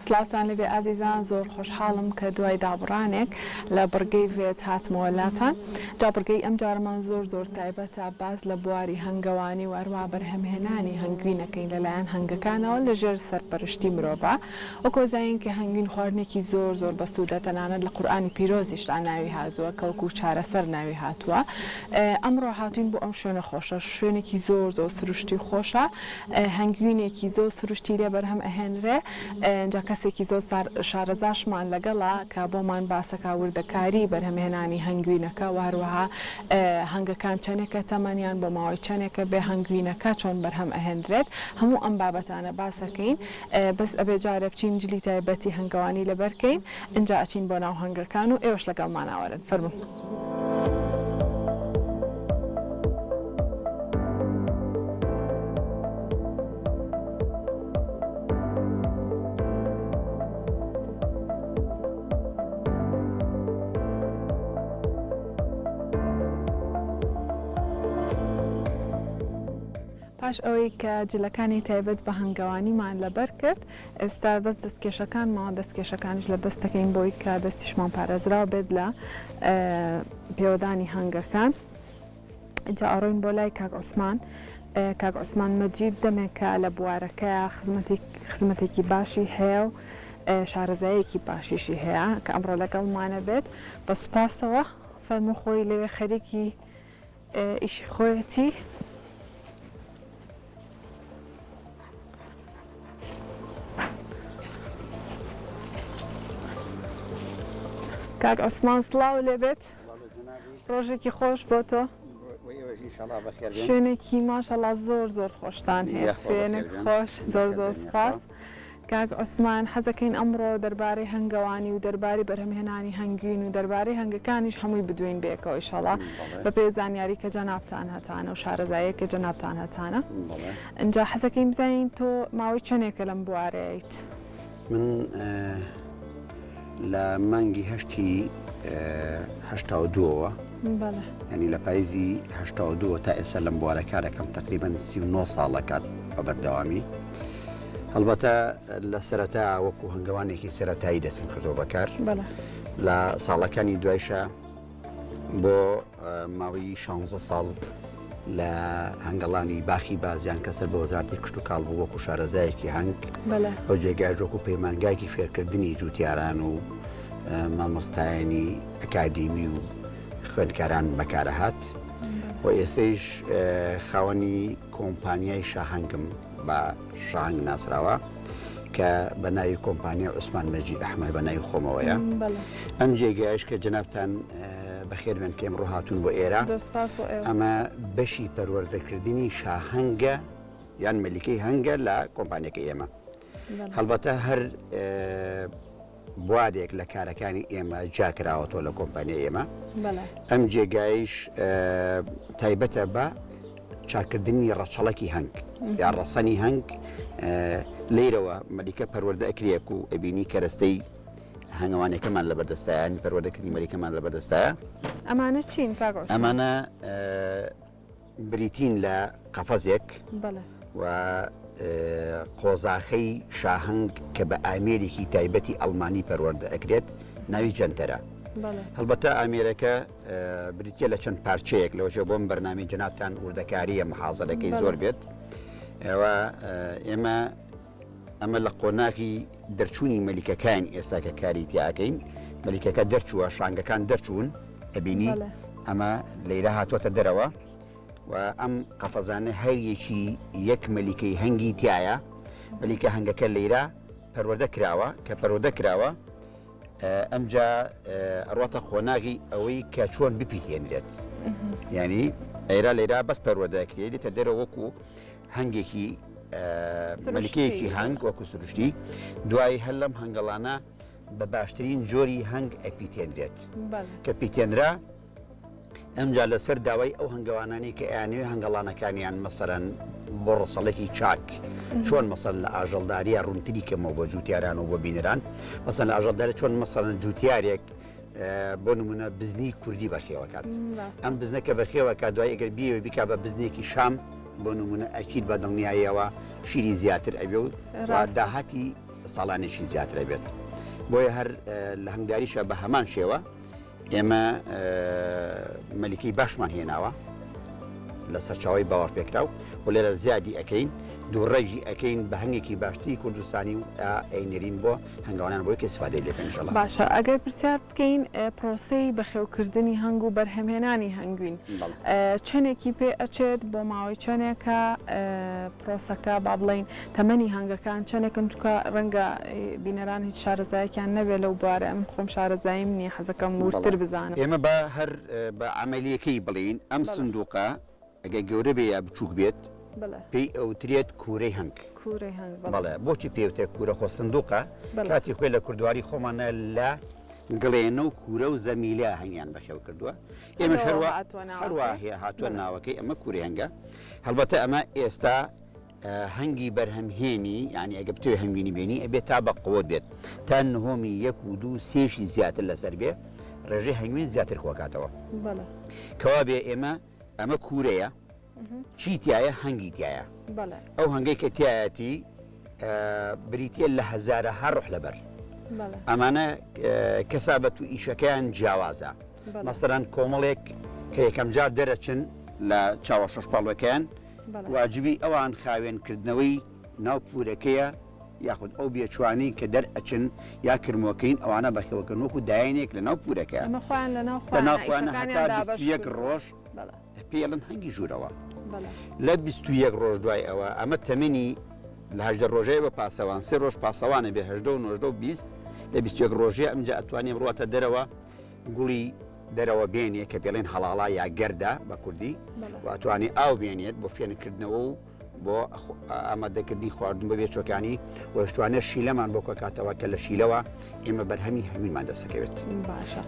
سڵاتان لەبێ ئازیزان زۆر خۆشحاڵم کە دوای دابڕانێک لە بڕگەی vێت هاتمەوەلاتان. دابڕگەی ئەم جارەمان زۆر تایبەتە باز لە بواری هەنگەوانی و هەروە بەرهەمهێنانی هەنگوینەکەین لەلایەن هەنگەکانەوە لەژێر سەرپەرشتی مرۆڤ وەکۆزایین کە هەنگوین خواردنێکی زۆر بەسوودە تەنانەت لە قورئانی پیرۆزیشدا ناوی هاتووە کە وەکو چارەسەر ناوی هاتووە. ئەمڕۆ هاتوین بۆ ئەم شوێنە خۆشە، شوێنێکی زۆر سروشتی خۆشە، هەنگوینێکی زۆر سروشتی لێ بەرهەم ئەهێنرێ. کەسێکی زۆر شارەزاشمان لەگەڵا کە بۆمان باسەکە وردەکاری بەرهەمهێنانی هەنگوینەکە و هەروەها هەنگەکان چەندێکە تەمەنیان بۆ ماوەی چەندێکە بێ هەنگوینەکە چۆن بەرهەم ئەهێنرێت. هەموو ئەم بابەتانە باسەکەین، بەس ئەبێ جارە بچین جلی تایبەتی هەنگەوانی لەبەرکەین، اینجا ئەچین بۆ ناو هەنگەکان و ئێوەش لەگەڵماناوەرن. فەرموون. پاش ئەوەی کە جلەکانی تایبەت بە هەنگەوانیمان لەبەر کرد، ئێستا بەس دەستکێشەکانمان دەستکێشەکانیش لە دەستەکەین بۆی کە دەستیشمان پارێزراو بێت لە پێوەدانی هەنگەکان. جا ئەڕۆین بۆ لای کاک عوسمان. کاک عوسمان مەجید دەمێکە لە بوارەکە خزمەتێکی باشی هەیە و شارەزایەکی باشیشی هەیە کە ئەمڕۆ لەگەڵمانە بێت. بە سوپاسەوە فەرموو خۆی لەوێ خەریکی ئیشی خۆیەتی. کاک عوسمان سڵاو لێبێت، ڕۆژێکی خۆش بۆ تۆ. شوێنێکی ماشەڵڵا زۆر خۆشتان هەیە، شوێنێک خۆش، زۆر سپاس. کاک عوسمان حەزەکەین ئەمڕۆ دەربارەی هەنگەوانی و دەربارەی بەرهەمهێنانی هەنگوین و دەربارەی هەنگەکانیش هەمووی بدوین بێکەوە ئیشەڵڵا بە پێی زانیاری کە جەنابتان هەتانە و شارەزاییە کە جەنابتان هەتانە. اینجا حەزەکەین بزانین تۆ ماوەی چەندێکە لەم بوارەیەیت؟ من لە مانگی هەشتی هەشتا و دووەوە، ینی لە پاییزی هەشتا و دووە تا ئێستا لەم بوارە کارەکەم تقریبەن 39 ساڵەکات بە بەردەوامی. هەڵبەتە لە سەرەتا وەکو هەنگەوانێکی سەرەتایی دەستم کردەوە بەکار، لە ساڵەکانی دوایشە بۆ ماوەی 16 ساڵ لە هەنگەڵانی باخی بازیان کەسەر بە وەزارەتی کشت و کاڵ بوو وەکو شارەزایەکی هەنگ، ئەو جێگای وەکو پەیمانگایکی فێرکردنی جوتیاران و مامۆستایانی ئەکادیمی و خوێندکاران بەکارە هات و ئێستەیش خاوەنی کۆمپانیای شاهەنگم بە شاهەنگ ناسراوە کە بە ناوی کۆمپانیای عوسمان مەجید ئەحمەد بە ناوی خۆمەوەیە. ئەم جێگایش کە جەنابتان بەخێربێن کە ئێمڕۆ هاتوون بۆ ئێرە، ئەمە بەشی پەروەردەکردنی شاهەنگە یان مەلیکەی هەنگە لە کۆمپانیەکە ئێمە. هەڵبەتە هەر بوارێک لە کارەکانی ئێمە جاکراوەتەوە لە کۆمپانیای ئێمە. ئەم جێگایش تایبەتە بە چاکردنی ڕەچەڵەکی هەنگ یا ڕەسەنی هەنگ. لێرەوە مەلیکە پەروەردە ئەکرێک و ئەبینی کەرەستەی هەنگەوانەکەمان لە بەردەستایە، پەروەردەکردنی مەلیکەمان لە بەردەستایە. ئەمانە چین کاک عوسمان؟ ئەمانە بریتین لە قەفەزێک و قۆزاخەی شاهەنگ کە بە ئامێرێکی تایبەتی ئەڵمانی پەروەردە ئەکرێت، ناوی جەنتەرە. هەڵبەتە ئامێرەکە بریتە لە چەند پارچەیەک، لەوەشە بۆم بەرنامەی جەنابتان وردەکاریە محازەرەکەی زۆر بێت. ئەمە لە قۆناغی دەرچوونی مەلیکەکان ئێستا کە کاری تیاکەین، مەلیکەکە دەرچووە، شانگەکان دەرچوون، ئەبینی ئەمە لەیرە هاتوۆتە دەرەوە و ئەم قەفەزانە هەریەکی یەک مەلیکەی هەنگی تایە. مەلیکە هەنگەکە لەیرە پەروەردە کراوە، کە پەروەردە کراوە ئەمجا ئەڕواتە خۆناغی ئەوەی کە چۆن بپیتێنرێت، ینی ئێرە لەیرە بەس پەروەردەکرێت دێتە دەرە وەکو هەنگێکی مەلیکەیەکی هەنگ وەکو سروشتی. دوای هەر لەم هەنگەڵانە بە باشترین جۆری هەنگ ئەپیتێنرێت کە پیتێنرا ئەمجا لەسەر داوای ئەو هەنگەوانانی کە ئەیانوێ هەنگەڵانەکانیان مەسەرەن بۆ ڕەسەڵێکی چاک، چۆن مەسەن لە ئاژەڵداریە ڕوونتری کەمەوە بۆ جوتیاران و بۆ بینەران. مەسەن لە ئاژەڵداری چۆن مەسەرەن جوتیارێک بۆ نمونە بزنی کوردی بەخێوەکات، ئەم بزنەکە بەخێوەکە دوای ئەگەر بیەوە بیکا بە بزنێکی شام بۆ نمونە ئەکید بە دڵنیاییەوە شیری زیاتر ئەبێ و داهاتی ساڵانێکی زیاتر بێت بۆیە هەر لە هەنگداریشە بە هەمان شێوە ئێمە مەلیکەی باشمان هێناوە لە سەرچاوی باوەڕپێکراو و لێرە زیادی ئەەکەین دووڕێژی ئەەکەین بە هەنگێکی باشتری کوردستانی و ئەینەرین بۆ هەنگاوانان بۆی کە سفادەی لێ پێنجڵە باشە ئەگەر پرسیار بکەین پرۆسەی بەخێوکردنی هەنگ و بەرهەمهێنانی هەنگوین چەندێکی پێ ئەچێت بۆ ماوەی چەندێکە پرۆسەکە با بڵین تەمەنی هەنگەکان چەندێکن چکە ڕەنگە بینەران هیچ شارەزایەکیان نەبێت لەو بوارە ئەم خۆم شارەزاییم نییە حەزەکەم ورتر بزانم ئێمە بە هەر بە عملیەکەی بڵین ئەم سندوقە ئەگە گەورە بێ یا بچووک بێت پێی ئەوترێت کوورەی هەنگ بەڵێ بۆچی پێوتێ کوورە خۆ سندوقە کاتی خۆی لە کوردواری خۆمانە لە گڵێنە و کوورە و زەمیلە هەنگیان بەخێو کردووە ئێمەش هەروە هەیە هاتووە ناوەکەی ئەمە کووری هەنگە هەڵبەتە ئەمە ئێستا هەنگی بەرهەمهێنی یعنی ئەگە بتوێ هەنگوینی بینی ئەبێت تا بە قوت بێت تا نهۆمی 1 و 2 سێشی زیاتر لەسەر بێ ڕێژەی هەنگوین زیاتر خۆکاتەوە کەوا بێ ئەمە کوورەیە چی تایە هەنگی تایە ئەو هەنگەی کە تایەتی بریتە لە هەزارە هەر ڕۆح لەبەر ئەمانە کەسابەت و ئیشەکەیان جیاوازە مەسەرەن کۆمەڵێک کە یەکەم جار دەرەچن لە چاوە شەشپاڵەکەیان واجبی ئەوان خاوێنکردنەوەی ناو پورەکەیە یاخود ئەو بێچوانی کە دەرئەچن یا کرمۆکەین ئەوانە بەخێوەکردنەوە و دایانێک لە ناو پورەکە لە ناوخواانە هەتا 21 ڕۆژ پێڵن هەنگی ژوورەوە لە 21 ڕۆژ دوای ئەوە ئەمە تەمەنی لە 18 ڕۆژەیە بە پاسەوان 3 ڕۆژ پاسەوانە بێ 18 و 19 و 20 لە 21 ڕۆژەیە ئەمجا ئەتوانێ بڕاتە دەرەوە گوڵی دەرەوە بێنێ کە پێڵێن هەڵاڵا یا گەردە بە کوردی و ئەتوانێ ئاو بێنێت بۆ فێنکردنەوە و بۆ ئامادەکردنی خواردن بەبێ چۆکانی وەشتوانێت شیلەمان بۆ کۆکاتەوە کە لە شیلەوە ئێمە بەرهەمی هەمینمان دەسەکەوێت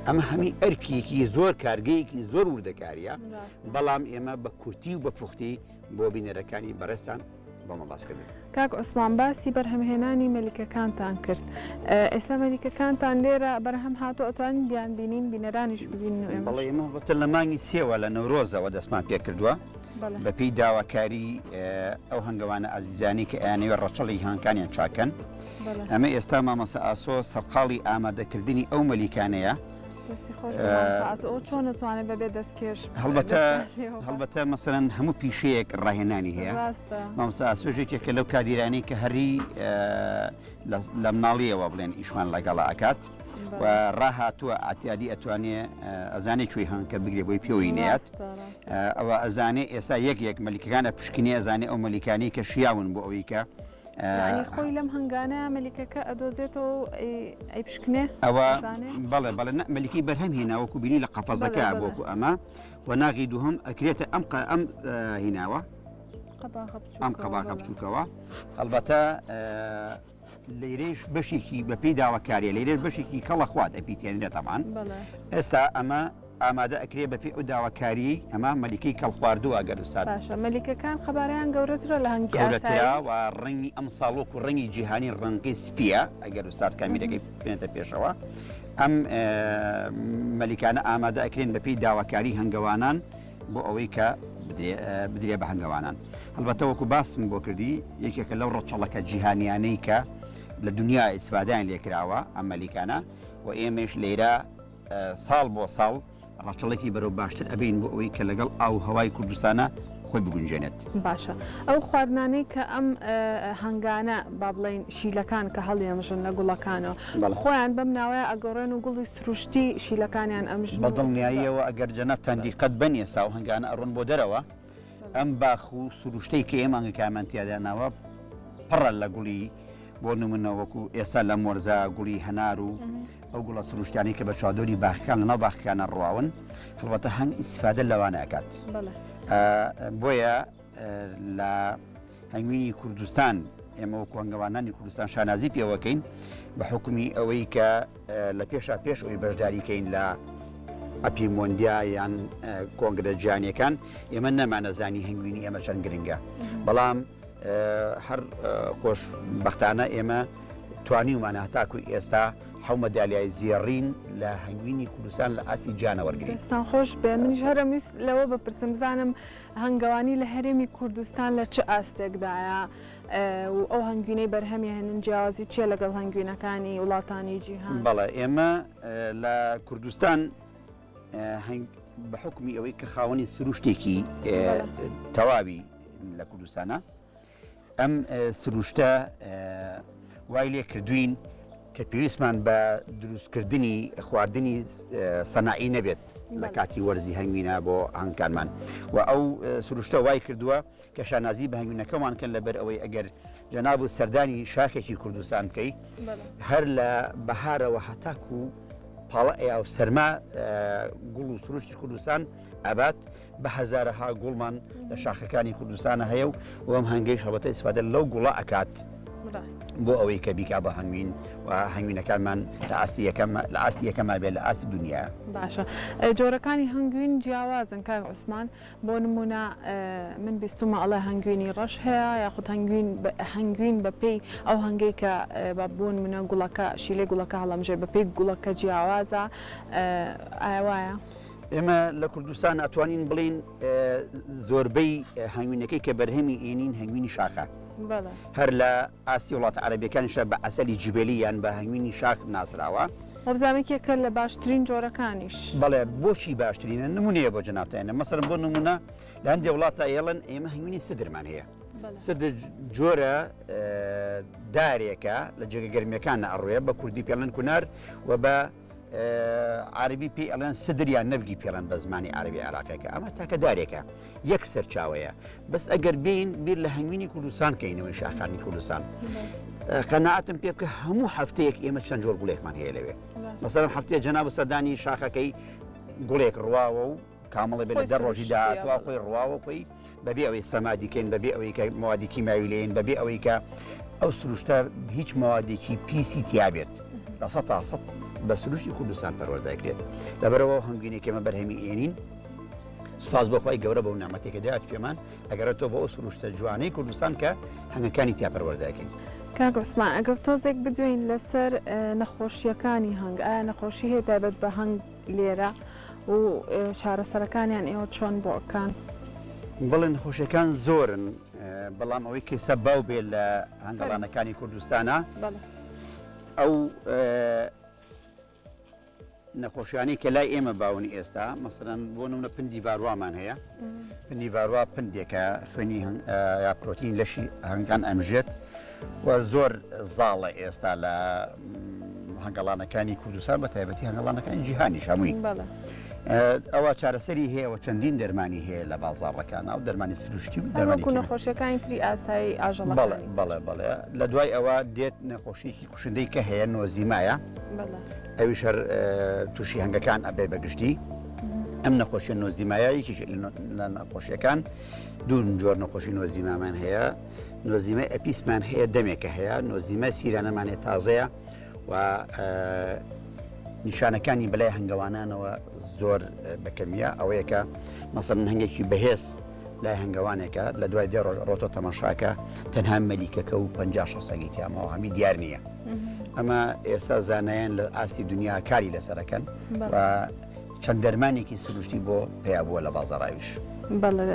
ئەمە هەمی ئەرکیەکی زۆر کارگەیەکی زۆر وردەکاریە بەڵام ئێمە بە کورتی و بە پوختی بۆ بینەرەکانی بەڕێستان بۆمە باسکردن کاک عوسمان باسی بەرهەمهێنانی مەلیکەکانتان کرد ئێستا مەلیکەکانتان لێرە بەرهەم هاتۆ ئەتوانین بیان بینین بینەرانیش ببینن بەڵێ ئێمە بەتە لە مانگی سێوە لە نەورۆزەوە دەستمان پێ کردووە بەپی داواکاری ئەو هەنگەوانە ئازیزانی کە ئەیانەوە ڕەچەڵی هەنگکانیان چاکەن ئەمە ئێستا مامەسە ئاسۆ سەرقاڵی ئامادەکردنی ئەو مەلیکانەیە هەڵبەتە مەسەرەن هەموو پیشەیەک ڕاهێنانی هەیە مامەسە ئاسۆژێکێکە لەو کادیرانی کە هەری لە مناڵیەوە بڵێن ئیشمان لەگەڵا ئەکات و ڕاهاتووە ئاتیادی ئەتوانێ ئەزانێ کوێی هەنگکە بگرێ بۆی پێوەی نێت ئەوە ئەزانێ ئێستا یەک مەلیکەکانە پشکنی ئەزانێ ئەو مەلیکانی کە شیاون بۆ ئەوەی کە خۆی لەم هەنگانە مەلیکەکە ئەدۆزێتەوە ئەی پشکنێ ئەوە بەڵێ مەلیکی بەرهەم هێناوەکو بینی لە قەپەزەکە بۆکو ئەمە و ناغی دووهم ئەکرێتە ئەم هیناوە ئەم قەباقە بچووکەوە هەڵبەتە لەیرێش بەشێکی بەپی داواکاریە لەیرێش بەشێکی کەڵە خوات ئەپیتێنێت ئەمان ئێستا ئەمە ئامادە ئەکرێ بەپی ئەو داواکاری ئەمە مەلیکەی کەڵ خواردووە ئەگەرستان باشە مەلیکەکان خەباریان گەورەترە لە هەنگی گەورەترا و ڕەنگی ئەم ساڵۆک و ڕەنگی جیهانی ڕەنگی سپیە ئەگەر وستاد کامیرەکەی بێنێتە پێشەوە ئەم مەلیکانە ئامادە ئەکرێن بەپی داواکاری هەنگەوانان بۆ ئەوەی کە بدرێ بە هەنگەوانان هەڵبەتە وەکو باسم بۆ کردی یەکێکە لەو ڕەچەڵەکە جیهانیانەی کە لە دنیا ئیسفادایان لێکراوە ئەم مەلیکانە و ئێمەش لێرە ساڵ بۆ ساڵ ڕەچەڵێکی بەرەو باشتر ئەبین بۆ ئەوەی کە لەگەڵ ئاو هەوای کوردستانە خۆی بگونجێنێت باشە ئەو خواردنانەی کە ئەم هەنگانە با بڵێن شیلەکان کە هەڵیێمژن لە گوڵەکانەوە خۆیان بەم ناوەیە ئەگەڕێن و گوڵی سروشتی شیلەکانیان ئەمژن بەدڵنیاییەوە ئەگەر جەنەبتان دیقەت بەنیە سا و هەنگانە ئەڕۆن بۆ دەرەوە ئەم باخ و سروشتەی کە ئێمە کامەنتیادانەوە پڕە لە گوڵی بۆ نمونەوەکو ئێستا لە مۆرزە گوڵی هەنار و ئەو گوڵە سروشتیانی کە بە چادۆری باخەکان لەناو باخەکانە ڕواون هەڵبەتە هەنگ ئیسفادە لەوانە ئەکات بۆیە لە هەنگوینی کوردستان ئێمە وەکو هەنگەوانانی کوردستان شانازی پێوەکەین بە حکومی ئەوەی کە لە پێشا پێش ئەوی بەشداریکەین لە ئەپی مۆندیا یان کۆنگرە جیهانیەکان ئێمە نەمانەزانی هەنگوینی ئێمە چەند گرنگە بەڵام هەر خۆشبەختانە ئێمە توانیمانە هەتاکوی ئێستا حەو مەدالیای زێڕین لە هەنگوینی کوردستان لە ئاسی جانە وەرگری سان خۆش بێ منیش هەرەویست لەوە بەپرسم بزانم هەنگەوانی لە هەرێمی کوردستان لە چه ئاستێکدایە و ئەو هەنگوینەی بەرهەمی هێنن جیاوازی چیە لەگەڵ هەنگوینەکانی وڵاتانی جیهان؟ بەڵێ ئێمە لە کوردستان بە حکمی ئەوەی کە خاوەنی سروشتێکی تەواوی لە کوردستانە ئەم سروشتە وای لێ کردوین کە پێویستمان بە دروستکردنی خواردنی سەناعی نەبێت لە کاتی وەرزی هەنگوینە بۆ هەنگکانمان و ئەو سروشتە وای کردووە کە شانازی بە هەنگوینەکەمان کەن لەبەر ئەوەی ئەگەر جەناب و سەردانی شاخێکی کوردستان بکەی هەر لە بەهارەوە هەتاکو و پاڵە ئەیا و سەرما گوڵ و سروشتی کوردستان ئەبات بە هەزارەها گوڵمان لە شاخەکانی کوردستانە هەیە و ئەم هەنگەیش هەڵبەتە ئیسفادە لەو گوڵە ئەکات بۆ ئەوەی کە بیکا بە هەنگوین و هەنگوینەکانمان لە ئاسی یەکەمە بێت لە ئاسی دنیا. باشە جۆرەکانی هەنگوین جیاوازن کاک عوسمان بۆ نمونە من بیستمە ئەڵێ هەنگوینی ڕەش هەیە یاخود هەنگوین بە پێی ئەو هەنگەی کە بۆ نمونە گوڵەکە شیلەی گوڵەکە هەڵەمژێ بە پێی گوڵەکە جیاوازە ئایا وایە؟ ئێمە لە کوردستان ئەتوانین بڵین زۆربەی هەنگوینەکەی کە بەرهەمی ئێنین هەنگوینی شاخە هەر لە ئاسی وڵاتە عەرەبیەکانیشە بە ئەسەلی جبێلی یان بە هەنگوینی شاخ ناسراوە هەبزانێکێکە لە باشترین جۆرەکانیش بەڵێ بۆچی باشترینە نمونەیە بۆ جەنابتانە مەسەڵەن بۆ نمونە لە هەندێک وڵاتە ئێڵن ئێمە هەنگوینی سدرمان هەیە سدر جۆرە دارێکە لە جێگە گەرمیەکانە ئەڕوێ بە کوردی پێڵەن کونار و بە عربی پێی ئەڵێن سدریان نەبگی پێڵەن بە زمانی عربی عراقەکە ئەمە تاکە دارێکە یەک سەرچاوەیە بەس ئەگەر بین بیر لە هەنگوینی کوردستان کەینەوەی شاخانی کوردستان قەناعەتم پێ بکە هەموو هەفتەیەک ئێمە چەند جۆر گوڵێکمان هەیە لەوێ مەسەڵەن هەفتەیە جەناب سەردانی شاخەکەی گوڵێک ڕواوە و کامەڵە بێت لە دە ڕۆژی داهاتوە خۆی ڕواوە خۆی بەبێ ئەوەی سەمادیکەین بەبێ ئەوەی کە موادی کیماوی لێن بەبێ ئەوەی کە ئەو سروشتە هیچ موادێکی پیسی تیابێت لە 100% بە سروشتی کوردستان پەروەردەکرێت لەبەرەوە هەنگوینێک ئێمە بەرهەمی ئێنین سوپاس بۆخوای گەورە بەو نعمەتێکە دەهات پێمان ئەگەرێتەوە بۆ ئەو سروشتە جوانەی کوردستان کە هەنگەکانی تیا پەروەردەکەین. کاک عوسمان ئەگەر تۆزێک بدوین لەسەر نەخۆشیەکانی هەنگ ئایا نەخۆشی هەیە تایبەت بە هەنگ لێرە و چارەسەرەکانیان ئێوە چۆن بۆکان؟ بڵێ نەخۆشیەکان زۆرن بەڵام ئەوەی کە سەباو بێت لە هەنگەڵانەکانی کوردستانە ئەو نەخۆشیانی کە لای ئێمە باونی ئێستا مەسەڵەن بۆ نمونە پندی ڤاروامان هەیە پندی ڤاروا پندێکە خوێنی یا پرۆتین لەشی هەنگان ئەمژێت و زۆر زاڵە ئێستا لە هەنگەڵانەکانی کوردستان بە تایبەتی هەنگەڵانەکانی جیهانی هەمووی ئەوە چارەسەری هەیە و چەندین دەرمانی هەیە لە بازاڕەکان ئەو دەرمانی سروشتی و دەرمانی نەخۆشیەکانی تری ئاسایی ئاژەڵەکانی بەڵێ لە دوای ئەوە دێت نەخۆشیێکی کوشندەی کە هەیە نۆزیمایە ئەویش هەر تووشی هەنگەکان ئەبێ بەگشتی ئەم نەخۆشیە نۆزیمایە یەکیش لە نەخۆشیەکان دوو جۆر نەخۆشی نۆزیمامان هەیە نۆزیمە ئەپیسمان هەیە دەمێکە هەیە نۆزیمە سیرانەمانێت تازەیە و نیشانەکانی بەلای هەنگەوانانەوە زۆر بەکەمیە ئەوەیە کە مەسەڵەن هەنگێکی بەهێز لای هەنگەوانێکە لە دوای دێ ڕۆتۆ تەماشاکە تەنها مەلیکەکە و 50 سەگی تیامەوە هەمی دیار نییە ئەمە ئێستا زانایان لە ئاسی دنیا کاری لەسەرەکەن و چەند دەرمانێکی سروشتی بۆ پێیا بووە لە بازاڕاویش. بەڵێ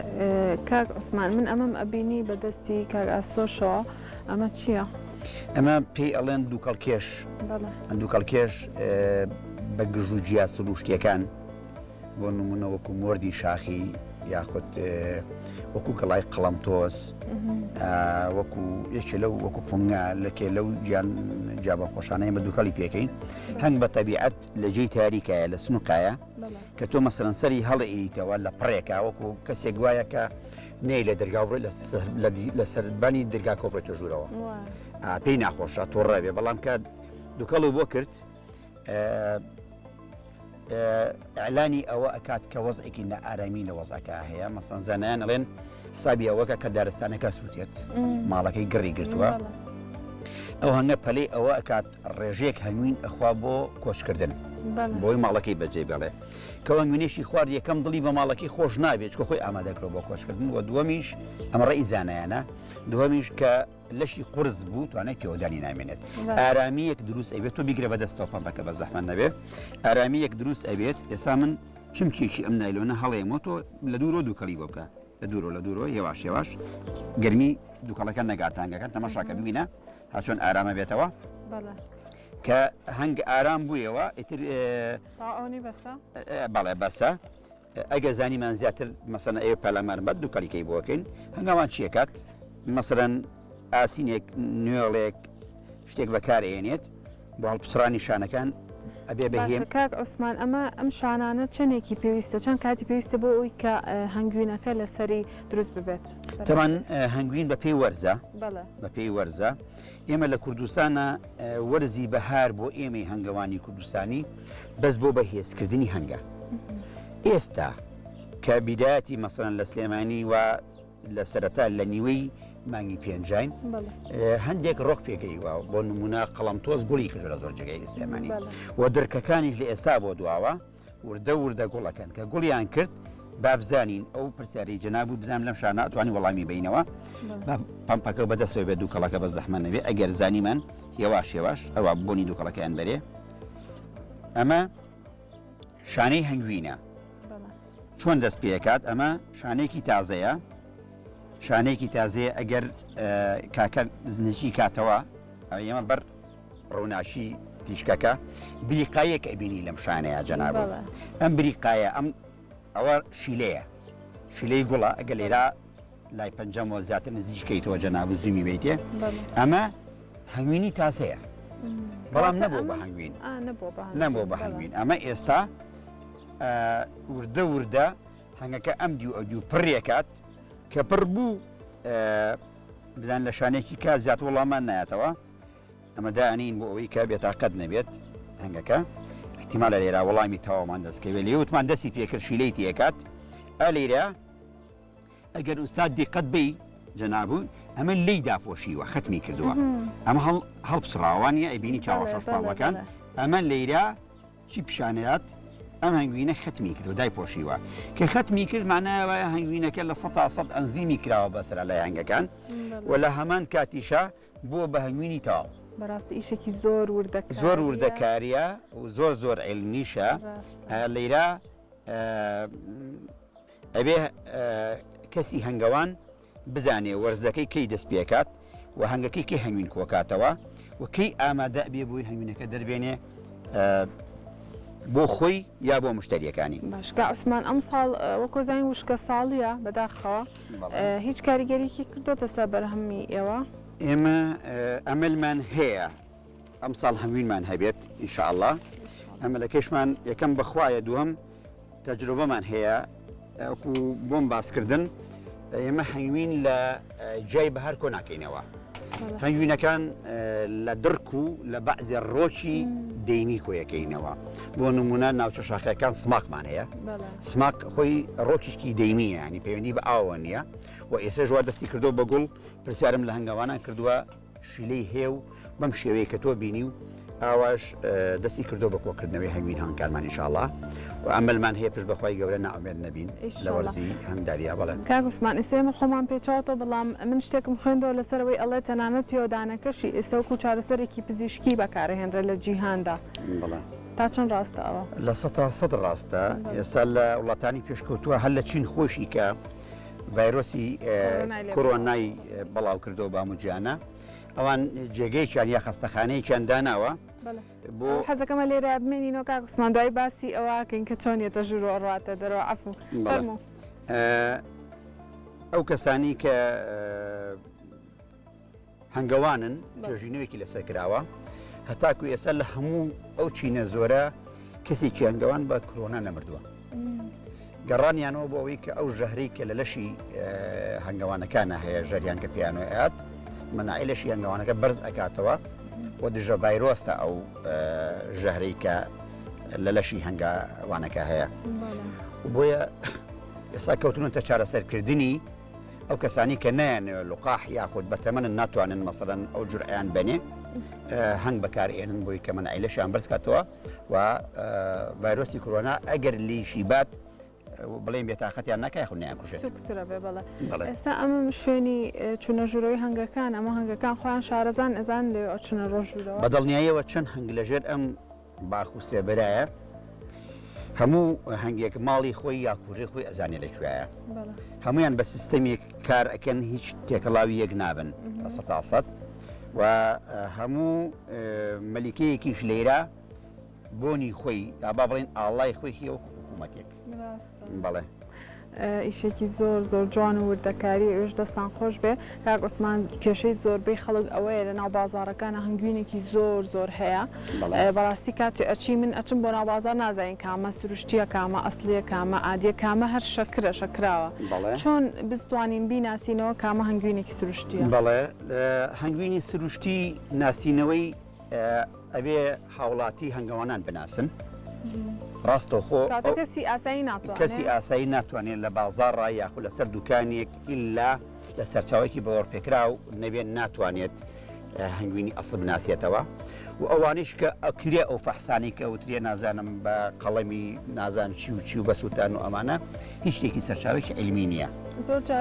کاک عوسمان من ئەمەم ئەبینی بەدەستی کاک ئاسۆشەوە ئەمە چییە؟ ئەمە پێی ئەڵێن دووکەڵکێش دووکەڵکێش بە گژوجیا سروشتیەکان بۆ نمونە وەکو مۆردی شاخی یاخود وەکو گەڵای قەڵەمتۆس وەکو یەکێ لەو وەکو پۆنگا لەکێ لەو گیان جیابە خۆشانەیە بە دووکەڵی پێکەین هەنگ بە تەبیعەت لە جێی تاریکایە لە سنووقایە کە تۆ مەسەڵەن سەری هەڵئیتەوە لە پڕێکا وەکو کەسێک وایە کە نەی لە دەرگاوڕێ لە سەربانی دەرگا کۆپڕێتە ژوورەوە پێی ناخۆشە تۆڕەبێ بەڵام کە دووکەڵ و بۆ کرد ئەعلانی ئەوە ئەکات کە وەزعێکی نەئارامی لە وەزعەکە هەیە مەسەڵەن زانایان ئەڵێن حسابی ئەوەکە کە دارستانەکە سووتێت ماڵەکەی گڕی گرتووە ئەو هەنگە پەلەی ئەوە ئەکات ڕێژەیەک هەنگوین ئەخوا بۆ کۆچکردن بۆی ماڵەکەی بەجێ بڵێ کەەوە نوێنێشی خوارد یەکەم دڵی بە ماڵەکەی خۆش نابێت کە خۆی ئامادەکرێت بۆ کۆچکردن و دووەمیش ئەمە ڕێی زانایانە دووەمیش کە لەشی قورس بوو توانای پێوەدانی نامێنێت ئارامیەک دروست ئەبێت تۆ بیگرە بەدەستەوە پەمپەکە بە زەحمەت نەبێت ئارامیەک دروست ئەبێت ئێستا من چمکێکی ئەم نایلۆنە هەڵەیەمەوە تۆ لە دوورۆ دووکەڵی بۆ بکە لە دوورەوە هێواش گەرمی دووکەڵەکە نەگاتانگەکە تەماشاکە ببینە هاچۆن ئارامە بێتەوە کە هەنگ ئارام بوویەوە ئیتر بەڵێ بەسە ئەگەر زانیمان زیاتر مەسەن ئێوە پەلەمان بەد دووکەڵیکەی بۆکەین هەنگاوان چیەکات مەسەرەن ئاسینێک نوێڵێک شتێک بەکارێنێت بۆ هەڵپسرانی شانەکان ئەبێ بەهێم کاک عوسمان ئەم شانانە چەندێکی پێویستە چەند کاتی پێویستە بۆ ئەوی کە هەنگوینەکە لەسەری دروست ببێت تەمان هەنگوین بە پێی وەرزە بە پێی وەرزە ئێمە لە کوردستانە وەرزی بەهار بۆ ئێمەی هەنگەوانی کوردستانی بەس بۆ بەهێزکردنی هەنگە ئێستا کە بیداەتی مەسەن لە سلێمانی و لە سەرەتا لە نیوەی مانگی پێنجین هەندێک ڕۆک پێگەیوە بۆ نمونە قەڵەمتۆز گوڵی کرد لە زۆر جگەی سلێمانی و دەرکەکانیش لە ئێستا بۆ دواوە وردە گوڵەکەن کە گوڵیان کرد بابزانین ئەو پرسیاری جەنابوو بزانام لەم شانە ئەتوانی وەڵامی بینەوە پمپەکە بەدەستەوە بێ دووکەڵەکە بە زەحمە نەبێ ئەگەر زانیمان هێواش ئەوە بۆنی دووکەڵەکەیان بەرێ ئەمە شانەی هەنگوینە چۆن دەست پێکات ئەمە شانێکی تازەیە شانێکی تازەیە ئەگەر کاکە نزیکی کاتەوە ئێمە بەر ڕووناشی تیشکەکە بریقایەک ئەبینی لەم شانەیە جەنابوو ئەم بریقایە ئەوە شیلەیە شیلەی گوڵە ئەگە لێرا لای پەنجەمەوە زیاتر نزیکەیتەوە جەنابوو زومی بیتێ ئەمە هەنگوینی تازەیە بەڵام نەبوو بە هەنگوین نەبوو بە هەنگوین ئەمە ئێستا وردە هەنگەکە ئەم دیو پڕێکات کە پڕ بوو بزان لە شانێکی کا زیات وەڵامان نایەتەوە ئەمە دانین بۆ ئەوەی کە بێتاقەت نەبێت هەنگەکە احتیمالە لێرا وەڵامی تەواومان دەستکەوێت لێوتمان دەستی پێکرد شیلەی تێکات لێرە ئەگەر ئوستاد دیقەت بی جەنابوو ئەمە لی داپۆشیوە ختمی کردووە ئەمە هەڵپسراوانیە ئەبینی چاوە شەشپاڵەکان ئەمە لێرە چی پیشانەیات ئەم هەنگوینە ختمی کرد و دای پۆشیوە کە ختمی کرد معناوە هەنگوینەکە لە 100 ئەنزیمی کراوە بەسرە لە هەنگەکان و لە هەمان کاتیشە بۆ بە هەنگوینی تاو بەڕاستی ئیشێکی زۆر وردەکاریە و زۆر عیلمیشە لێرە ئەبێ کەسی هەنگەوان بزانێ وەرزەکەی کەی دەست پێکات و هەنگەکەی کەی هەنگوین کۆکاتەوە و کەی ئامادە بێ بۆی هەنگوینەکە دەربێنێ بۆ خۆی یا بۆ مشتریەکانی باشکە عوسمان ئەم ساڵ وەکۆ زانین وشکە ساڵیە بەداخەوە هیچ کاریگەریکی کردوتە سەر بەرهەمی ئێوە ئێمە ئەمەلمان هەیە ئەم ساڵ هەمووینمان هەبێت ئینشاءالله ئەمە لە کەشمان یەکەم بەخوایە دووەم تەجروبەمان هەیە وەکو بۆم باسکردن ئێمە هەنگوین لە جای بەهار کۆ ناکەینەوە هەنگوینەکان لە درک و لە بەعزێ ڕۆکی دەیمی کۆیەکەینەوە بۆ نمونە ناوچە شاخەکان سماقمان هەیە سماق خۆی ڕۆکیشکی دەیمیە ینی پەیوەندی بە ئاوە نییە و ئێستا ژوا دەستی کردو بە گوڵ پرسیارم لە هەنگاوانان کردووە شیلەی هێو بەم شێوەیە کە تۆ بینی و ئاواش دەستی کردو بە کۆکردنەوەی هەنگوین هەنگکارمان ئینشاءالله و ئەمەلمان هەیە پشت بەخوای گەورە ناومێد نەبین لە وەرزی هەنگداریە بەڵێن کاک عوسمان ئێستا ئێمە خۆمان پێچاوەوە بەڵام من شتێکم خوێندەوە لەسەرەوەی ئەڵێ تەنانەت پێوەدانەکەشی ئێستا وەکو چارەسەرێکی پزیشکی بەکارهێنرە لە جیهاندا تا چەند ڕاستە ئەوە لە 100 ڕاستە ئێستا لە وڵاتانی پێشکەوتووە هەر لە چین خۆشی کە ڤایرۆسی کۆرۆنای بەڵاو کردەوە باموجیانە ئەوان جێگەیان یا خەستەخانەیەکیان داناوە بۆ حەزەکەمە لێرە بمێنینەوە کاک عوسمان دوای باسی ئەوەکەین کە چۆنیێتە ژوور ڕاتە دەرەوە عەفو ئەو کەسانی کە هەنگەوانن توێژینەوەیکی لەسەر کراوە هەتاکو ئێستا لە هەموو ئەو چینە زۆرە کەسێکی هەنگەوان بە کۆرۆنا نەمردووە گەڕانیانەوە بۆ ئەوەی کە ئەو ژەهرەی کە لە لەشی هەنگەوانەکانە هەیە ژەریان کە پیانۆیات مەناعی لەشی هەنگەوانەکە بەرز ئەکاتەوە و دژە ڤایرۆستە ئەو ژەهرەی کە لە لەشی هەنگاوانەکە هەیە بۆیە ئێستا کەوتونەتە چارەسەرکردنی ئەو کەسانی کە نایانەوە لوقاح یاخود بەتەمەن ناتوانن مەسەڵەن ئەو جورعیان بەنێ هەنگ بەکارێنن بۆی کە مەناعی لەشیان بەرز کاتەوە و ڤایرۆسی کۆرۆنا ئەگەر لیشی بات بڵێن بێتاقەتیان ناکای خونیان کوشێت ئێستا ئەمە شوێنی چونە ژوورەوەی هەنگەکان ئەمە هەنگەکان خۆیان شارەزان ئەزان لێ چونە ڕۆژوورەوە بەدڵنیاییەوە چەند هەنگ لەژێر ئەم باخ و سێبەرایە هەموو هەنگێک ماڵی خۆی یاکوڕی خۆی ئەزانێت لەکوێیە هەمویان بە سیستەمێک کار ئەکەن هیچ تێکەڵاوی یەک نابن بە 100% و هەموو مەلیکەیەکیش لێرە بۆنی خۆی یا با بڵێن ئاڵای خۆی هیەوە حکوومەتێک بەڵێ ئیشێکی زۆر جوان و وردەکاری ئێش دەستان خۆش بێ کاک عوسمان کێشەی زۆربەی خەڵک ئەوەیە لە ناو بازارەکانە هەنگوینێکی زۆر هەیە بەڕاستی کاتی ئەچی من ئەچم بۆ ناو بازار نازانین کامە سروشتیە کامە ئەسلیە کامە ئادیە کامە هەر شەکراوە چۆن بتوانین بیناسینەوە کامە هەنگوینێکی سروشتیە بەڵێ هەنگوینی سروشتی ناسینەوەی ئەبێ هاوڵاتی هەنگەوانان بناسن ڕاستەوخۆ کەسی ئاسایی ناتوانێت لە بازاڕ یاخود لەسەر دوکانێک ئللا لە سەرچاوێکی بەوەڕپێکرا و نەبێت ناتوانێت هەنگوینی ئەسڵ بناسیێتەوە و ئەوانش کە ئەکرێ ئەو فەحسانی کە وترێ نازانم بە قەڵەمی نازان چی و بەسووتان و ئەمانە هیچ شتێکی سەرچاوێکی علمی نییە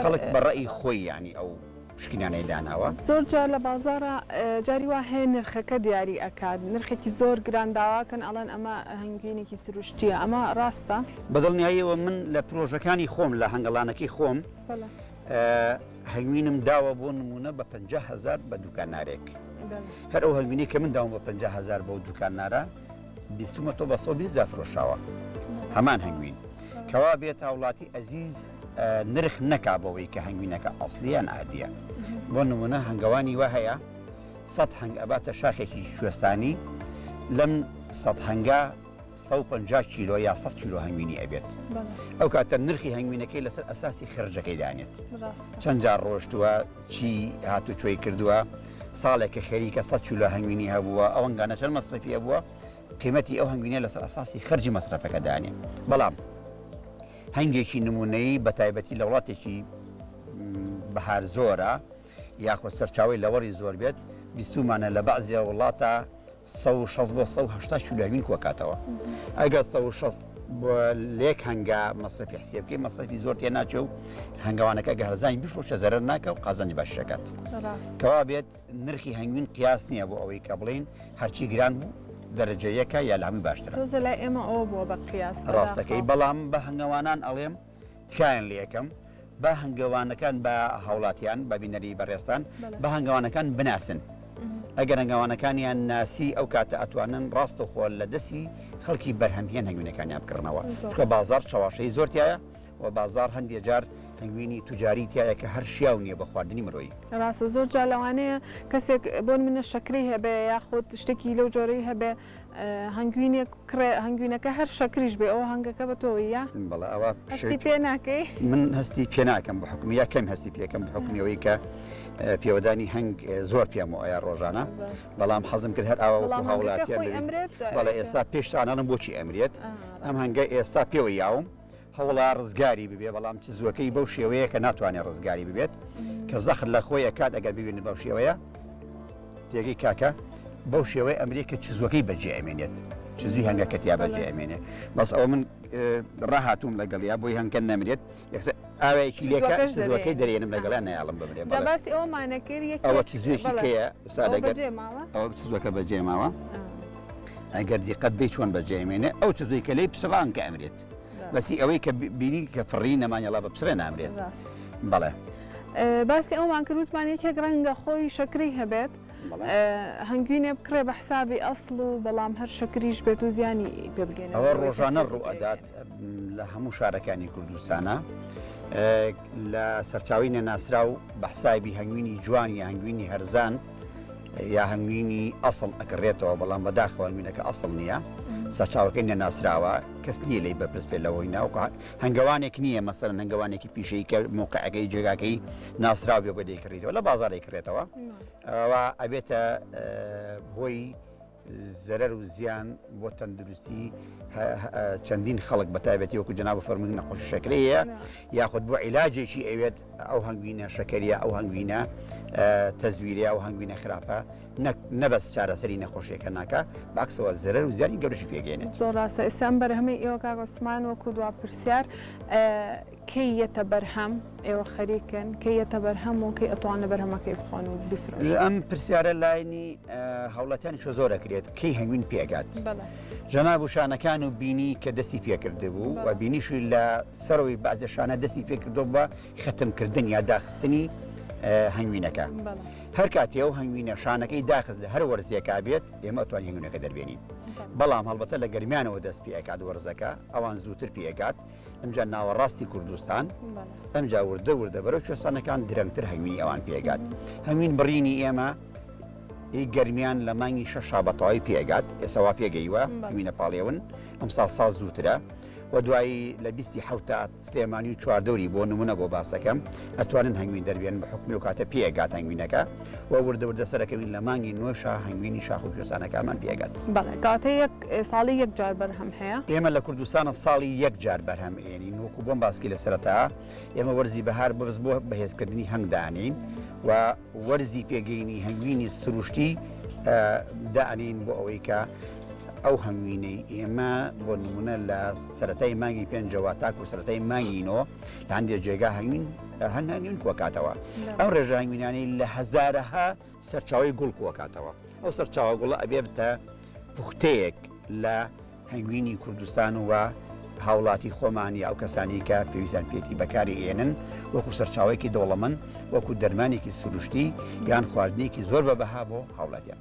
خەڵک بەڕێی خۆی ینی ئەو شکینانەی داناوە زۆر جار لە بازارە جاری وا هەیە نرخەکە دیاری ئەکات نرخێکی زۆر گرانداواکەن ئەڵەن ئەمە هەنگوینێکی سروشتیە ئەمە ڕاستە بەدڵنیاییەوە من لە پرۆژەکانی خۆم لە هەنگەڵانەکەی خۆم هەنگوینم داوە بۆ نمونە بە 50,000 بە دوکانارێک هەر ئەو هەنگوینی کە من داوم بە 50,000 بۆ دوکانارە بیستمە تۆ بە 120 فرۆشاوە هەمان هەنگوین کەوا بێت هاوڵاتی ئەزیز نرخ نەکا بەوەی کە هەنگوینەکە ئەسلیان ئادیە بۆ نمونە هەنگەوانی وە هەیە 100 هەنگ ئەباتە شاخێکی کوێستانی لەم 100 هەنگا 150 کیلۆ یا 100 کیلۆ هەنگوینی ئەبێت ئەو کاتە نرخی هەنگوینەکەی لەسەر ئەساسی خرجەکەی دانێت چەند جار ڕۆشتووە چی هاتوچۆی کردووە ساڵێکە خەریکە 100 کیلۆ هەنگوینی هەبووە ئەوەنگانە چەند مەصرفی هەبووە قیمەتی ئەو هەنگوینە لەسەر ئەساسی خەرجی مەصرفەکە دانێ بەڵام هەنگێکی نمونەی بە تایبەتی لە وڵاتێکی بەهار زۆرە یاخۆ سەرچاوی لەوەڕی زۆر بێت بیستمانە لە بەعزیە وڵاتە 160 بۆ 180 کیلۆین کۆکاتەوە ئەگەر 160 بۆ لێک هەنگا مەصرفی حسێبکەی مەصرفی زۆر تێ ناچێ و هەنگاوانەکە گەهرزانی بفرۆشە زەرەر ناکە و قازانجی باشەکەت کەوا بێت نرخی هەنگوین قیاس نییە بۆ ئەوەی کە بڵین هەرچی گران بوو دەرەجە یەکە یا لە هەمی باشترە لای ئێمە ئەوە بووە بە قیاس ڕاستەکەی بەڵام بە هەنگەوانان ئەڵێم تکایان لە یەکەم بە هەنگەوانەکان بە هاوڵاتیان بە بینەری بەڕێستان بە هەنگەوانەکان بناسن ئەگەر هەنگەوانەکانیان ناسی ئەو کاتە ئەتوانن ڕاستەخۆ لە دەستی خەڵکی بەرهەمهێن هەنگوینەکانیان بکردنەوە چکە بازار چاواشەی زۆر تایە و بازار هەندێک جار هەنگوینی توجاری تایە کە هەر شیاو نییە بە خواردنی مرۆیی ڕاستە زۆر جا لەوانەیە کەسێک بۆن منە شەکری هەبێ یاخۆت شتێکی لەو جۆرەی هەبێ هەنگوینەکە هەر شەکریش بێ ئەوە هەنگەکە بە تۆی یا بەڵێ ئەوە پێ ناکەی من هەستی پێ ناکەم بە حکومی یا کەم هەستی پێکەم بە حکومیەوەی کە پێوەدانی هەنگ زۆر پێم و ئایا ڕۆژانە بەڵام حەزم کرد هەر ئاوە هاوڵاتیان بەڵێ ئێستا پێشتانانم بۆچی ئەمرێت ئەم هەنگە ئێستا پێوە یاوم هەوڵا ڕزگاری ببێ بەڵام چ زوەکەی بەو شێوەیە کە ناتوانێت ڕزگاری ببێت کە زەخت لە خۆی کات ئەگەر ببینێت بەو شێوەیە تێگەی کاکە بەو شێوەیە ئەمریکا چ زوەکەی بەجێ ئەمێنێت چ زوی هەنگەکەتیا بەجێ ئەمێنێت بەس ئەوە من ڕاهاتوم لەگەڵیا بۆی هەنگکە نەمرێت ئاوەیەکی لێکە زوەکەی دەرێنم لەگەڵیان نەیاڵم ببرێت باسی ئەومانەکرد ئەوە چ زوێکی کەیە سادەگەر ئەوە چ زوەکە بەجێ ماوە ئەگەر دیقەت بێ چۆن بەجێ ئەمێنێ ئەو چ زوی کە لەی پسەڵان کە ئەمرێت بەسی ئەوەی کە بینی کە فڕی نەمانەڵا بە پسرە نامرێت بەڵێ باسی ئەومان کردوتمانێکێک ڕەنگە خۆی شەکری هەبێت هەنگوینێ بکرێ بە حسابی ئەسڵ و بەڵام هەر شەکریش بێت و زیانی پێ بگەێن ئەوە ڕۆژانە ڕوئەدات لە هەموو شارەکانی کوردستانە لە سەرچاوی نەناسرا و بە حسابی هەنگوینی جوانی هەنگوینی هەرزان یا هەنگوینی ئەسڵ ئەکڕێتەوە بەڵام بەداخەوە هەنگوینەکە ئەسڵ نییە سەرچاوەکەی نەناسراوە کەس نییە لی بەپرس پێ لەوەی ناوکە هەنگەوانێک نییە مەسەرەن هەنگەوانێکی پیشەی کە موقعەکەی جێگاکەی ناسراو بێ بە دەیکڕیتەوە لە بازارێک کڕێتەوە ئەوە ئەبێتە هۆی زەرەر و زیان بۆ تەندروستی چەندین خەڵک بەتایبەتی وەکو جەناب فەرمووی نەخۆشی شەکرەیە یاخود بۆ عیلاجێکی ئەوێت ئەو هەنگوینە شەکەریە ئەو هەنگوینە تەزویریا و هەنگوینە خراپە نەبەست چارەسەری نەخۆشیەکە ناکە باکسەوە زەرەر و زیانی گەورەشی پێگەێنێت. زۆر ڕاستە. ئێستا بەرهەمەی ئێوە کاک عوسمان وەکو دوا پرسیار کەی یەتە بەرهەم ئێوە خەریکن کەی یەتە بەرهەم و کەی ئەتوانە بەرهەمەکەی بخۆن و بفرۆن. ئەم پرسیارە لاینی هەوڵەتیانی شۆ زۆر دەکرێت کەی هەنگوین پێگات. جەناب و شانەکان و بینی کە دەستی پێکرده بوو و بینیشی لە سەرەوەی بازە شانە دەستی پێکردو بە ختمکردن یا داخستنی هەنگوینەکە. هەر کاتێ و هەنگوینە شانەکەی داخست لە هەر وەرزێکا بێت ئێمە ئەتوانین هەنگوینەکە دەربێنین. بەڵام هەڵبەتە لە گەرمیانەوە دەست پێکات وەرزەکە ئەوان زووتر پێگات ئەمجا ناوەڕاستی کوردستان ئەمجا وردە وردە بەرەو کوێستانەکان درەنگتر هەنگوینی ئەوان پێگات. هەنگوین بڕینی ئێمە گەرمیان لە مانگی شەشا بەتەواوی پێگات ئێسەوا پێگەیوە هەنگوینە پاڵێون ئەمساڵ ساڵ زووترە و دوایی لە 27 سلێمانی و چواردەوری بۆ نمونە بۆ باسەکەم ئەتوانن هەنگوین دەربێن بە حکمی و کاتە پێگات هەنگوینەکە و وردە وردە سەرەکەوین لە مانگی نوێشە هەنگوینی شاخ و کوێستانەکەمان پێگات. بەڵێ کاتە ساڵی یەک جار بەرهەم هەیە. ئێمە لە کوردستانە ساڵی یەک جار بەرهەم ئێنین وەکو بۆم باسکی لە سەرەتا ئێمە وەرزی بەهار بەبز بۆ بەهێزکردنی هەنگدانین و وەرزی پێگەینی هەنگوینی سروشتی دانین بۆ ئەوەی کە ئەو هەنگوینەی ئێمە بۆ نمونە لە سەرەتای مانگی پێنجەوە تاکو و سەرەتای مانگینەوە لە هەندێک جێگا هەنگوین کووەکاتەوە. ئەو ڕێژە هەنگوینانەی لە هەزارەها سەرچاوی گوڵ کووەکاتەوە. ئەو سەرچاوە گوڵە ئەبێ بتە پوختەیەک لە هەنگوینی کوردستان و هاوڵاتی خۆمانی ئەو کەسانی کە پێویستیان پێێتی بەکاری ئێنن وەکو سەرچاوێکی دەوڵەمەند وەکو دەرمانێکی سروشتی یان خواردنێکی زۆر بەبەها بۆ هاوڵاتیان.